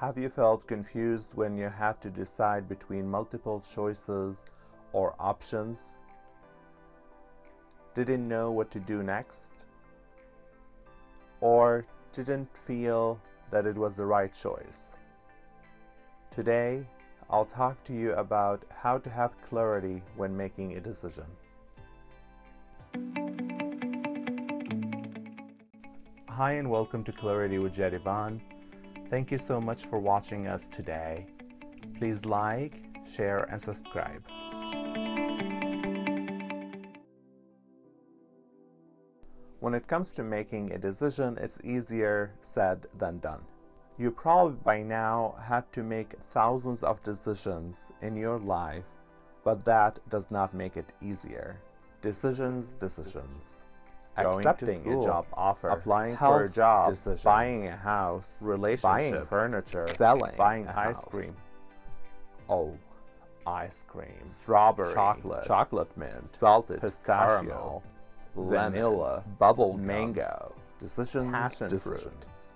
Have you felt confused when you had to decide between multiple choices or options? Didn't know what to do next? Or didn't feel that it was the right choice? Today, I'll talk to you about how to have clarity when making a decision. Hi and welcome to Clarity with Jadivan. Thank you so much for watching us today. Please like, share, and subscribe. When it comes to making a decision, it's easier said than done. You probably by now had to make thousands of decisions in your life, but that does not make it easier. Decisions. Accepting a job offer, applying for a job, decisions, buying a house, relationship, buying furniture, selling, buying ice cream. Oh, ice cream, strawberry, chocolate mint, salted pistachio, vanilla, bubble mango. Decisions.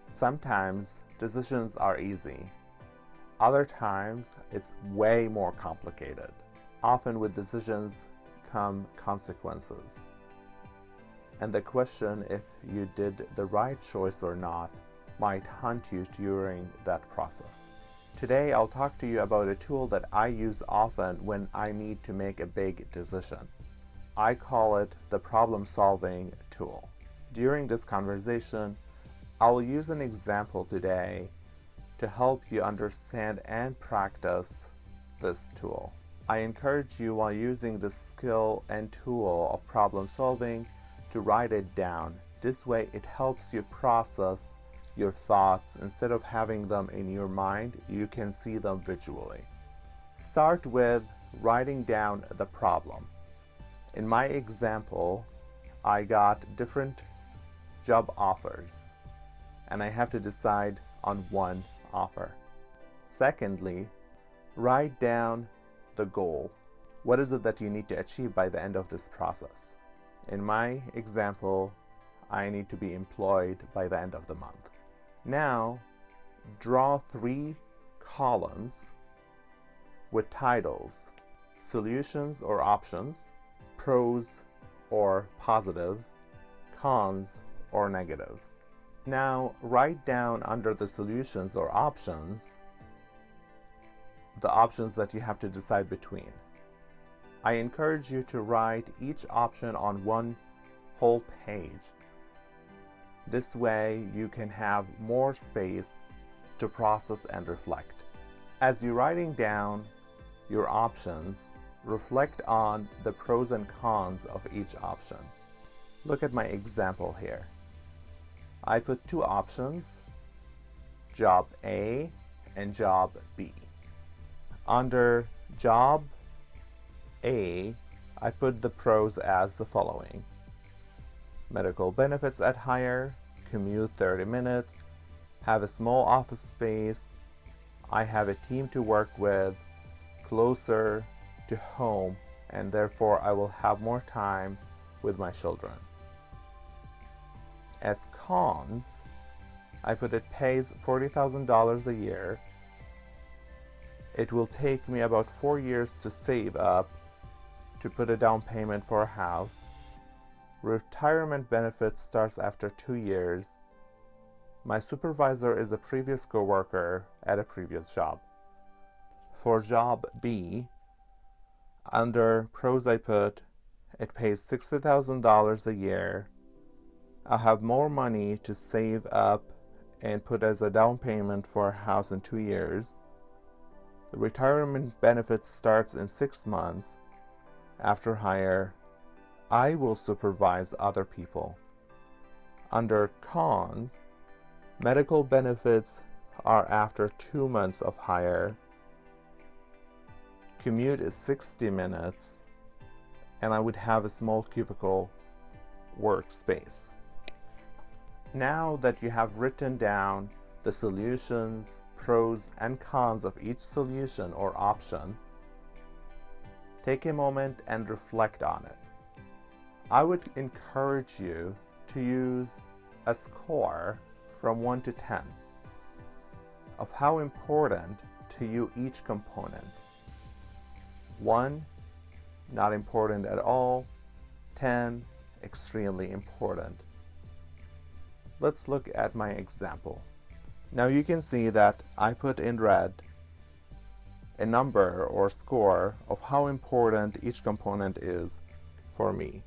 Sometimes decisions are easy. Other times it's way more complicated. Often with decisions come consequences. And the question if you did the right choice or not might haunt you during that process. Today I'll talk to you about a tool that I use often when I need to make a big decision. I call it the problem-solving tool. During this conversation, I'll use an example today to help you understand and practice this tool. I encourage you while using this skill and tool of problem solving to write it down. This way it helps you process your thoughts. Instead of having them in your mind, you can see them visually. Start with writing down the problem. In my example, I got different job offers and I have to decide on one offer. Secondly, write down the goal. What is it that you need to achieve by the end of this process? In my example, I need to be employed by the end of the month. Now, draw 3 columns with titles: solutions or options, pros or positives, cons or negatives. Now, write down under the solutions or options the options that you have to decide between. I encourage you to write each option on one whole page. This way you can have more space to process and reflect. As you're writing down your options, reflect on the pros and cons of each option. Look at my example here. I put 2 options, job A and job B. Under job A, I put the pros as the following: medical benefits at hire, commute 30 minutes, have a small office space, I have a team to work with, closer to home, and therefore I will have more time with my children. As cons, I put it pays $40,000 a year. It will take me about 4 years to save up to put a down payment for a house. Retirement benefit starts after 2 years. My supervisor is a previous coworker at a previous job. For job B, under pros I put it pays $60,000 a year. I'll have more money to save up and put as a down payment for a house in 2 years. The retirement benefit starts in 6 months. After hire, I will supervise other people. Under cons, medical benefits are after 2 months of hire. Commute is 60 minutes, and I would have a small cubicle workspace. Now that you have written down the solutions, pros, and cons of each solution or option, take a moment and reflect on it. I would encourage you to use a score from 1 to 10. of how important to you each component. 1, not important at all. 10, extremely important. Let's look at my example. Now you can see that I put in red a number or score of how important each component is for me.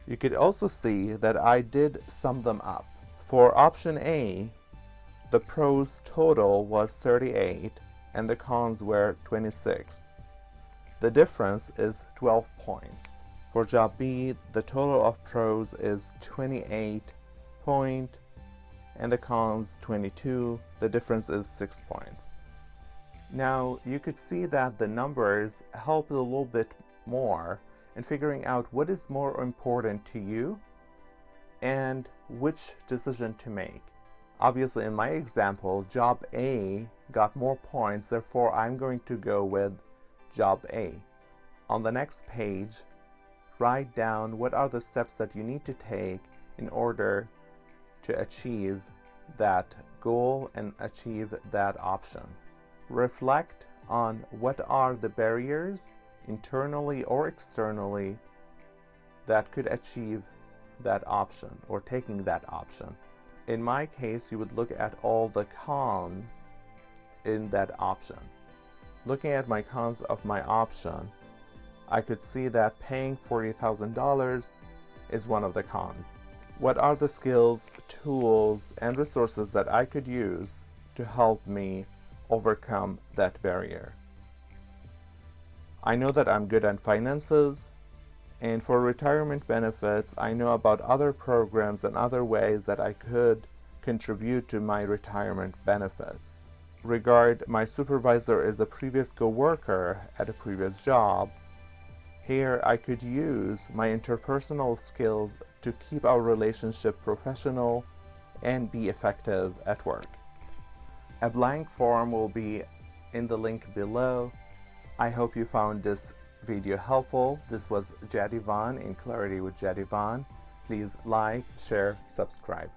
You could also see that I did sum them up. For option A, the pros total was 38 and the cons were 26. The difference is 12 points. For job B, the total of pros is 28 point and the cons 22. The difference is 6 points. Now you could see that the numbers help a little bit more in figuring out what is more important to you and which decision to make. Obviously, in my example, job A got more points, therefore I'm going to go with job A. On the next page, write down what are the steps that you need to take in order to achieve that goal and achieve that option. Reflect on what are the barriers, internally or externally, that could achieve that option or taking that option. In my case, you would look at all the cons in that option. Looking at my cons of my option, I could see that paying $40,000 is one of the cons. What are the skills, tools, and resources that I could use to help me overcome that barrier? I know that I'm good at finances, and for retirement benefits, I know about other programs and other ways that I could contribute to my retirement benefits. Regard my supervisor is a previous coworker at a previous job. Here I could use my interpersonal skills to keep our relationship professional and be effective at work. A blank form will be in the link below. I hope you found this video helpful. This was Jadivan in Clarity with Jadivan. Please like, share, subscribe.